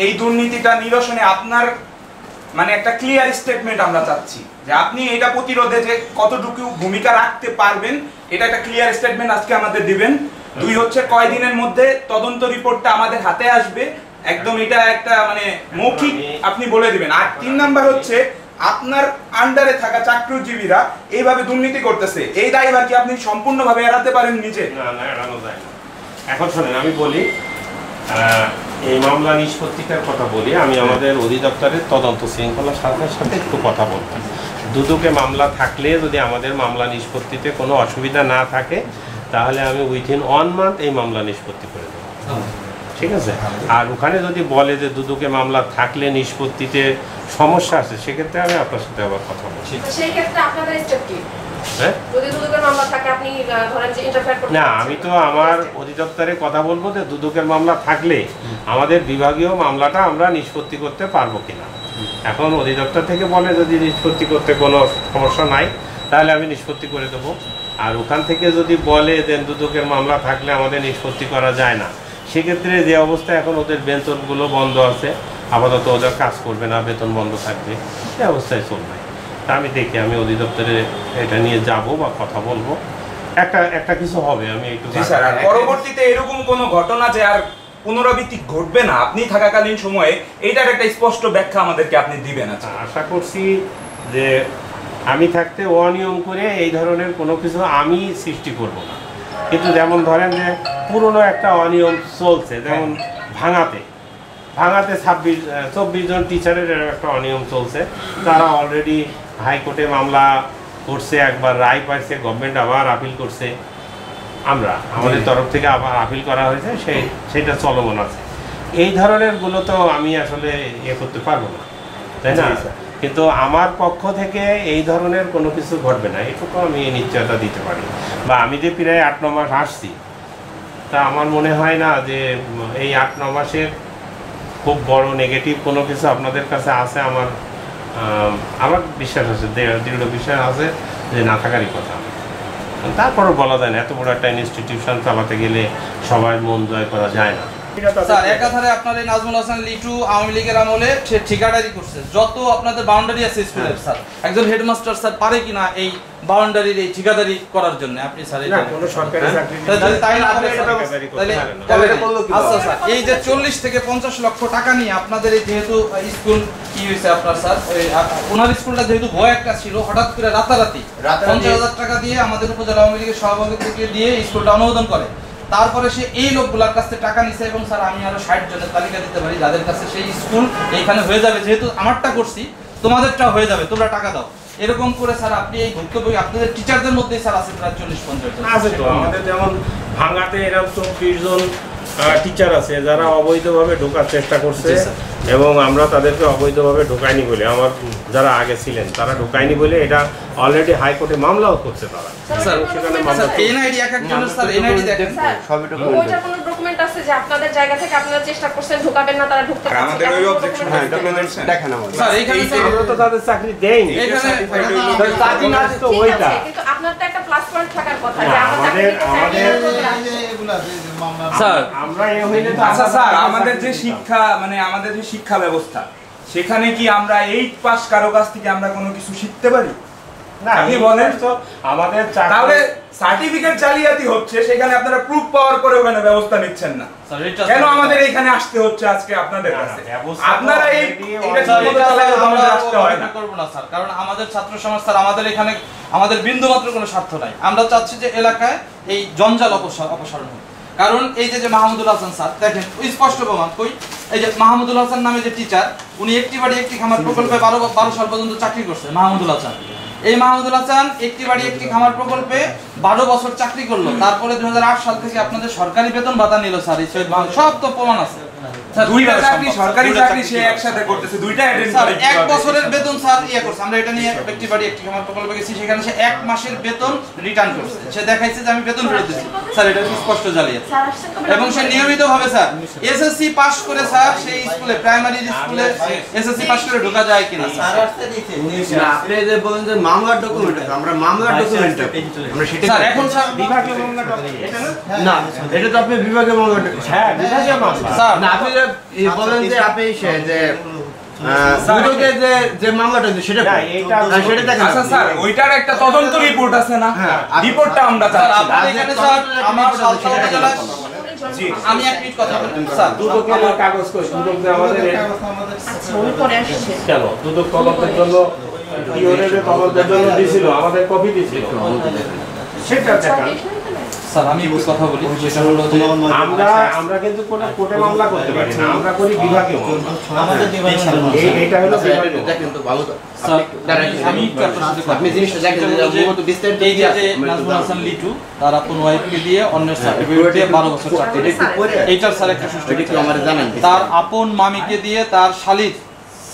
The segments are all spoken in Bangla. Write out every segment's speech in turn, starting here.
এই দুর্নীতিটা নিরসনে আপনার মানে একটা ক্লিয়ার স্টেটমেন্ট আমরা চাচ্ছি যে আপনি এটা প্রতিরোধে যে কতটুকু ভূমিকা রাখতে পারবেন, এটা একটা ক্লিয়ার স্টেটমেন্ট আজকে আমাদের দিবেন। দুই হচ্ছে কয়দিনের মধ্যে তদন্ত রিপোর্টটা আমাদের হাতে আসবে, একদম এটা একটা মানে মৌখিক আপনি বলে দিবেন। আর 3 নাম্বার হচ্ছে আপনার আন্ডারে থাকা চাকরিজীবীরা এইভাবে দুর্নীতি করতেছে, এই দায়ভার কি আপনি সম্পূর্ণভাবে এড়াতে পারেন নিজে? না, এড়ানো যায় না। এখন শোনেন, আমি বলি এই মামলা নিষ্পত্তিটার কথা বলি। আমি আমাদের অধিদপ্তরের তদন্ত শৃঙ্খলা শাখার সাথে একটু কথা বলবো। দুদকে মামলা থাকলে যদি আমাদের মামলা নিষ্পত্তিতে কোনো অসুবিধা না থাকে, তাহলে আমি উইথিন 1 মান্থ এই মামলা নিষ্পত্তি করে দেবো, ঠিক আছে? আর ওখানে যদি বলে যে দুদকে মামলা থাকলে নিষ্পত্তিতে সমস্যা আছে, সেক্ষেত্রে আমি আপনার সাথে আবার কথা বলছি। সেই ক্ষেত্রে আপনাদের স্টেপ কি? হ্যাঁ, যদি দুদকের মামলা থাকে আপনি ধরেন যে ইন্টারফেয়ার করতে না, আমি তো আমার অধিদপ্তরে কথা বলবো যে দুদকের মামলা থাকলে আমাদের বিভাগীয় মামলাটা আমরা নিষ্পত্তি করতে পারবো কিনা। এখন অধিদপ্তর থেকে বলে যদি নিষ্পত্তি করতে কোনো সমস্যা নাই, তাহলে আমি নিষ্পত্তি করে দেবো। আর ওখান থেকে যদি বলে যে দুদকের মামলা থাকলে আমাদের নিষ্পত্তি করা যায় না, সেক্ষেত্রে যে অবস্থা এখন ওদের বেতনগুলো বন্ধ আছে, আপাতত ওদের কাজ করবে না, বেতন বন্ধ থাকবে, এই অবস্থায় চলবে। তা আমি দেখি, আমি অধিদপ্তরে এটা নিয়ে যাব বা কথা বলবো, একটা কিছু হবে। আমি একটু পরবর্তীতে এরকম কোনো ঘটনা যে আর পুনরাবৃত্তি ঘটবে না আপনি থাকাকালীন সময়ে, এইটার একটা স্পষ্ট ব্যাখ্যা আমাদেরকে আপনি দিবেন। আশা করছি যে আমি থাকতে অনিয়ম করে এই ধরনের কোনো কিছু আমি সৃষ্টি করব না। কিন্তু যেমন ধরেন যে পুরনো একটা অনিয়ম চলছে, যেমন ভাঙাতে 24 জন টিচারের একটা অনিয়ম চলছে। তারা অলরেডি হাইকোর্টে মামলা করছে, একবার রায় পাইছে, গভর্নমেন্ট আবার আপিল করছে, আমাদের তরফ থেকে আবার আপিল করা হয়েছে, সেইটা চলমান আছে। এই ধরনের গুলো তো আমি আসলে করতে পারবো না, তাই না? কিন্তু আমার পক্ষ থেকে এই ধরনের কোনো কিছু ঘটবে না, এটুকু আমি নিশ্চয়তা দিতে পারি। বা আমি যে প্রায় 8-9 মাস আসছি, তা আমার মনে হয় না যে এই 8-9 মাসের খুব বড় নেগেটিভ কোনো কিছু আপনাদের কাছে আছে। আমার বিশ্বাস আছে, দৃঢ় বিশ্বাস আছে যে না থাকারই কথা। তারপরও বলা যায় না, এত বড় একটা ইনস্টিটিউশন চালাতে গেলে সবার মন জয় করা যায় না। স্যার, একাধারে আপনার এই নাজমুল হাসান লিটু আওয়ামী লীগের আমলে সে ঠিকাদারি করছে, যত আপনাদের বাউন্ডারি আছে স্কুলের। স্যার, একজন হেডমাস্টার স্যার পারে কিনা এই বাউন্ডারির এই ঠিকাদারি করার জন্য? আপনি স্যার কোনো সরকারি চাকরি তাই না, আচ্ছা স্যার, এই যে 40 থেকে 50 লক্ষ টাকা নিয়ে আপনাদের এই যেহেতু স্কুল কি হয়েছে আপনার স্যার, ওনার স্কুলটা যেহেতু ভয় একটা ছিল, হঠাৎ করে রাতারাতি 50,000 টাকা দিয়ে আমাদের উপজেলা আওয়ামী লীগের সভাপতিকে দিয়ে স্কুলটা অনুমোদন করে। তারপরে সে এই লোকগুলোর কাছ থেকে টাকা নিছে, এবং স্যার আমি আরো 60 জনের তালিকা দিতে পারি যাদের কাছে সেই স্কুল এইখানে হয়ে যাবে, যেহেতু আমারটা করছি তোমাদেরটা হয়ে যাবে, তোমরা টাকা দাও, এরকম করে স্যার আপনি এই ভুক্তভোগী আপনাদের টিচারদের মধ্যে স্যার আছে প্রায় 40-50 জন আছে। তো আমাদের যেমন ভাঙাতে এরকম 24 জন টিচার আছে যারা অবৈধভাবে ঢোকার চেষ্টা করছে, এবং আমরা তাদেরকে অবৈধভাবে ঢোকাইনি বলে, আমার যারা আগে ছিলেন তারা ঢোকাইনি বলে এটা অলরেডি হাইকোর্টে মামলাও করছে তারা। স্যার সেখানে মামলা এনআইডি এক একজনের স্যার এনআইডি দেখেন, সবটা ওইটা কোনো ডকুমেন্ট আছে যে আপনাদের জায়গা থেকে আপনারা চেষ্টা করছেন ঢোকাবেন না, তারা ঢুকতে পারছে? আমাদের ওই অবজেকশন দেখেন আমাদের স্যার এইখানে আমরা তো তাদের চাকরি দেইনি, এখানে চাকরি না তো ওইটা, কিন্তু আপনার তো একটা প্লাস পয়েন্ট থাকার কথা যে আমাদের স্যার আমরা এই হইলে তো আচ্ছা স্যার, আমাদের যে শিক্ষা মানে আমাদের যে শিক্ষা ব্যবস্থা, সেখানে কি আমরা 8 পাস কারো কাছ থেকে আমরা কোনো কিছু শিখতে পারি? না, আপনি বলেন তো আমাদের তাহলে সার্টিফিকেট জালিয়াতি হচ্ছে, সেখানে আপনারা প্রুফ পাওয়ার পরে ওখানে ব্যবস্থা নিচ্ছেন না কেন? আমাদের এখানে আসতে হচ্ছে আজকে আপনাদের কাছে, আপনারা এই এটা ঠিকমতো চালালে আমাদের আসতে হয় না। করব না স্যার, কারণ আমাদের ছাত্র সমাজ স্যার আমাদের এখানে আমাদের বিন্দুমাত্র কোনো স্বার্থ নাই। আমরা চাচ্ছি যে এলাকায় এই জঞ্জাল অপসারণ হোক। কারণ এই যে মাহমুদুল হাসান স্যার দেখেন, স্পষ্ট প্রমাণ কই, এই যে মাহমুদুল হাসান নামে যে টিচার, উনি একটি বাড়ি একটি খামার প্রকল্পে 12 সাল পর্যন্ত চাকরি করছে। মাহমুদুল হাসান, এই মাহমুদুল হাসান একটি বাড়ি একটি খামার প্রকল্পে 12 বছর চাকরি করলো, তারপরে 2008 সাল থেকে আপনাদের সরকারি বেতন ভাতা নিল স্যার। এই সব তো প্রমাণ আছে। দুইটা চাকরি সরকারি চাকরি সে একসাথে করতেছে, দুইটা অ্যাটেন্ড করে, এক বছরের বেতন স্যার করছে। আমরা এটা নিয়ে একটি বাড়ি একটি খামার প্রকল্পে গেছি, সেখানে সে 1 মাসের বেতন রিটার্ন করছে, সে দেখাইছে যে আমি বেতন ফেরত দিচ্ছি। স্যার এটা স্পষ্ট জালিয়াতি, এবং সে নিয়মিত ভাবে স্যার এসএসসি পাস করে স্যার সেই স্কুলে প্রাইমারি স্কুলে এসএসসি পাস করে ঢোকা যায় কিনা স্যার? আপনি যে বলেন যে মামলার ডকুমেন্ট আছে, আমরা মামলার ডকুমেন্ট আমরা সেটা স্যার এখন স্যার বিভাগীয় মামলা এটা না, এটা তো আপনি বিভাগীয় মামলা, হ্যাঁ বিভাগীয় মামলা স্যার না আপনি বলেন যে আপনি যে দুদকের যে মামলাটা সেটা না, এইটা সেটা দেখেন আচ্ছা স্যার, ওইটার একটা তদন্ত রিপোর্ট আছে না? হ্যাঁ। রিপোর্টটা আমরা চাচ্ছি। আপনার এখানে স্যার আমার সালতা উপজেলায় জি। আমি এক মিনিট কথা বলি স্যার। দুদকের কাগজ কই? দুদক যে আমাদের আচ্ছা উনি পরে আসছে কেন দুদক তদন্তের জন্য ইউরের তদন্তের জন্য দিছিল, আমাদের কপি দিছিল, সেটা দেখান। স্যার আমি একটু কথা বলি, সেটা হলো যে আমরা কিন্তু কোনো কোর্টে মামলা করতে পারি না, আমরা করি বিভাগীয় মামলা। আমাদের এইটা হলো বিভাগীয়। দেখেন তো ভালো তো স্যার আমি একটু আপনার সাথে কথা আপনি জিনিসটা দেখেন যে মূলত বিস্তারিত এই যে নাজমুল হাসান লিটু তার আপন ওয়াইফকে দিয়ে অন্যের সার্টিফিকেট দিয়ে 12 বছর চাকরি, এইটার স্যার একটা সুষ্ঠু একটু আমাদের জানান। তার আপন মামিকে দিয়ে তার শালীর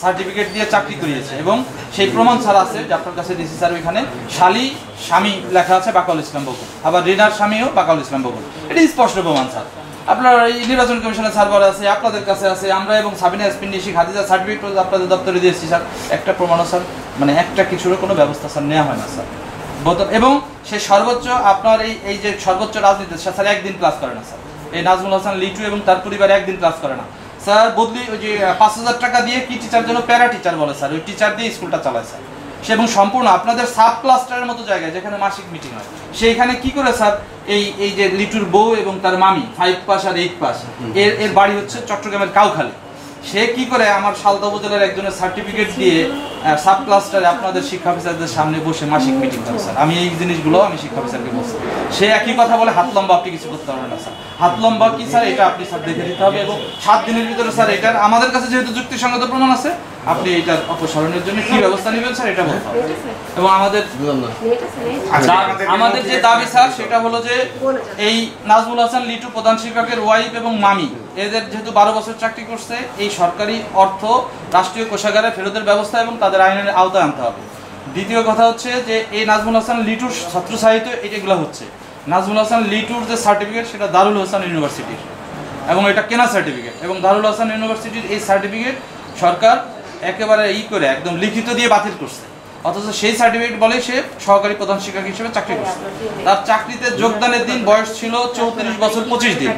সার্টিফিকেট দিয়ে চাকরি করিয়েছে এবং সেই প্রমাণ ছাড়া আছে যে আপনার কাছে দিয়েছি স্যার। ওইখানে শালী স্বামী লেখা আছে বাকাউল ইসলাম বকুল, আবার রিনার স্বামীও বাকাউল ইসলাম বকুল, এটা স্পষ্ট প্রমাণ স্যার। আপনার এই নির্বাচন কমিশনের সার্ভার আছে, আপনাদের কাছে আছে, আমরা এবং সাবিনা এসপিন্ডিসি খাদিজা সার্টিফিকেট আপনাদের দপ্তরে দিয়েছি স্যার। একটা প্রমাণও স্যার মানে একটা কিছুরও কোনো ব্যবস্থা স্যার নেওয়া হয় না স্যার। এবং সে সর্বোচ্চ আপনার এই যে সর্বোচ্চ রাজনীতি স্যার একদিন ক্লাস করে না স্যার। এই নাজমুল হাসান লিটু এবং তার পরিবার একদিন ক্লাস করে না স্যার। বদলি ওই যে 5000 টাকা দিয়ে কি টিচার যেন প্যারা টিচার বলে স্যার, ওই টিচার দিয়ে স্কুলটা চালায় স্যার। সে এবং সম্পূর্ণ আপনাদের সাব ক্লাস্টারের মতো জায়গায় যেখানে মাসিক মিটিং হয়, সেইখানে কি করে স্যার এই যে লিটুর বউ এবং তার মামি 5 পাস আর 8 পাস, এর বাড়ি হচ্ছে চট্টগ্রামের কাউখালী। সে কি করে আমার সালতা উপজেলার একজনের সার্টিফিকেট দিয়ে সাব ক্লাস্টারে আপনাদের শিক্ষা অফিসারদের সামনে বসে মাসিক মিটিং করে স্যার। আমি এই জিনিসগুলো আমি শিক্ষা অফিসারকে বলছি, সে একই কথা বলে হাত লম্বা আপনি কিছু করতে পারবেন না স্যার। হাত লম্বা কি স্যার এটা আপনি স্যার দেখে দিতে হবে এবং 7 দিনের ভিতরে স্যার এটার আমাদের কাছে যেহেতু যুক্তিসঙ্গত প্রমাণ আছে, আপনি এটার অপসারণের জন্য কি ব্যবস্থা নেবেন স্যার এটা বলতে হবে। এবং আমাদের যে দাবি স্যার সেটা হলো যে এই নাজমুল হাসান লিটু প্রধান শিক্ষকের ওয়াইফ এবং মামি এদের যেহেতু 12 বছর চাকরি করছে, এই সরকারি অর্থ রাষ্ট্রীয় কোষাগারে ফেরতের ব্যবস্থা এবং তাদের আইনের আওতায় আনতে হবে। দ্বিতীয় কথা হচ্ছে যে এই নাজমুল হাসান লিটুর ছাত্র সাহিত্য এগুলো হচ্ছে নাজমুল হাসান লিটুর যে সার্টিফিকেট সেটা দারুল হাসান ইউনিভার্সিটির এবং এটা কেনা সার্টিফিকেট, এবং দারুল হাসান ইউনিভার্সিটির এই সার্টিফিকেট সরকার একেবারে করে একদম লিখিত দিয়ে বাতিল করছে, অথচ সেই সার্টিফিকেট বলে সে সহকারী প্রধান শিক্ষক হিসেবে চাকরি করছে। তার চাকরিতে যোগদানের দিন বয়স ছিল 34 বছর 25 দিন।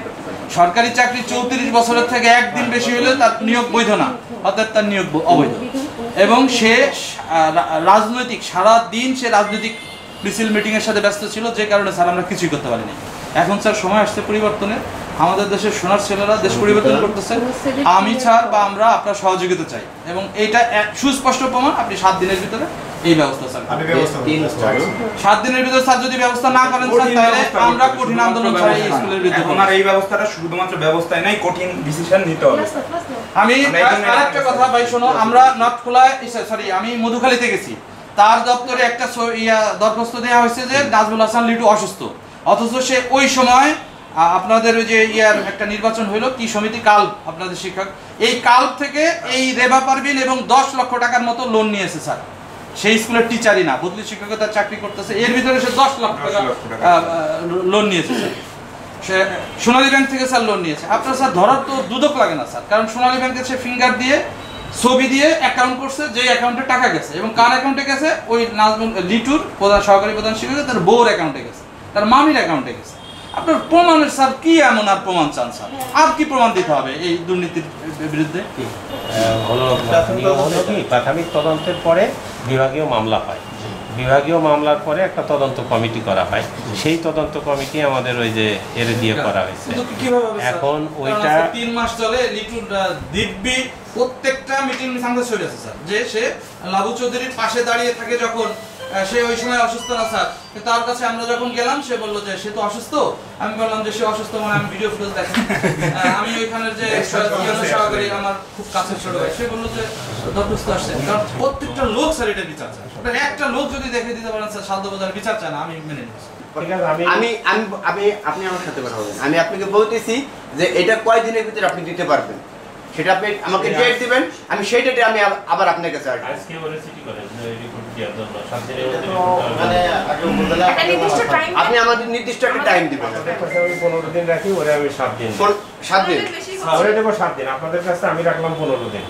সরকারি চাকরি 34 বছরের থেকে একদিন বেশি হলে তার নিয়োগ বৈধ না, অর্থাৎ তার নিয়োগ অবৈধ। এবং সে রাজনৈতিক সারা দিন সে রাজনৈতিক মিছিল মিটিং এর সাথে ব্যস্ত ছিল, যে কারণে স্যার আমরা কিছুই করতে পারিনি। এখন স্যার সময় আসছে পরিবর্তনের, আমাদের দেশের সোনার ছেলেরা দেশ পরিবর্তন করতেছে, আমি ছাড় বা আমরা আপনার সহযোগিতা চাই এবং এইটা এক সুস্পষ্ট প্রমাণ। আপনি 7 দিনের ভিতরে এই ব্যবস্থা স্যার 7 দিনের ভিতরে স্যার যদি ব্যবস্থা না করেন স্যার তাহলে আমরা কঠিন আন্দোলন চাই স্কুলের বিরুদ্ধে। এখন আর এই ব্যবস্থাটা শুধুমাত্র ব্যবস্থায় নাই, কঠিন ডিসিশন নিতে হবে। আমি আরেকটা কথা ভাই শোনো, আমরা নটখোলায় সরি আমি মধুখালীতে গেছি, তার দপ্তরে একটা দরখাস্ত দেওয়া হয়েছে যে নাজমুল হাসান লিটু অসুস্থ, অথচ সে ওই সময় আপনাদের ওই যে একটা নির্বাচন হইলো কি সমিতি কাল আপনাদের শিক্ষক, এই কাল থেকে এই রেবা পারভিন এবং 10 লক্ষ টাকার মতো লোন নিয়েছে স্যার। সেই স্কুলের টিচারই না, বদলি শিক্ষকতার চাকরি করতেছে, এর ভিতরে সে 10 লক্ষ টাকা লোন নিয়েছে স্যার। সে সোনালী ব্যাংক থেকে স্যার লোন নিয়েছে। আপনার স্যার ধরার তো দুদক লাগে না স্যার, কারণ সোনালী ব্যাংকে সে ফিঙ্গার দিয়ে ছবি দিয়ে অ্যাকাউন্ট করছে, যে অ্যাকাউন্টে টাকা গেছে এবং কার অ্যাকাউন্টে গেছে, ওই নাজমুল লিটুর সহকারী প্রধান শিক্ষক তার বউর অ্যাকাউন্টে গেছে, তার মামির অ্যাকাউন্টে গেছে। আপনার প্রমাণের স্যার কি এমন আর প্রমাণ চান স্যার? আর কি প্রমাণ দিতে হবে এই দুর্নীতির বিরুদ্ধে? প্রাথমিক তদন্তের পরে বিভাগীয় মামলা হয়, বিভাগীয় মামলার পরে একটা তদন্ত কমিটি করা হয়, সেই তদন্ত কমিটি আমাদের ওই যে এর দিয়ে করা হয়েছে। এখন ওইটা 3 মাস চলে, লিটুর দিব্যি প্রত্যেকটা মিটিং সামনে চলে আসে স্যার, যে সে লাবু চৌধুরীর পাশে দাঁড়িয়ে থাকে যখন সে ওই সময় অসুস্থ না স্যার, তার কাছে আমরা যখন গেলাম সে বললো যে সে তো অসুস্থ। আমি বললাম যে সে অসুস্থ মানে আমি ভিডিও ফুটেজ দেখেন, আমি ওইখানের যে সহকারী আমার খুব কাছের ছোট ভাই, সে বললো যে দরখাস্ত আসছে, কারণ প্রত্যেকটা লোক স্যার এটা বিচার চায়। ওটা একটা লোক যদি দেখে দিতে পারেন স্যার সালদা বাজার বিচার চায় না, আমি মেনে নিচ্ছি। আপনি আমার সাথে কথা বলেন, আমি আপনাকে বলতেছি যে এটা কয় দিনের ভিতরে আপনি দিতে পারবেন, সেটা আপনি আমাকে ডেট দিবেন, আমি সেই ডেটে আমি আবার আপনার কাছে আসবো। আজকে ইউনিভার্সিটি করেন রিপোর্ট দেওয়ার জন্য 7 দিনের আপনি আমাদের নির্দিষ্ট একটা টাইম দিবেন। আমি 15 দিন রাখি, ওরে আমি 7 দিন 7 দিন ওরে দেবো 7 দিন, আপনাদের কাছে আমি রাখলাম 15 দিন।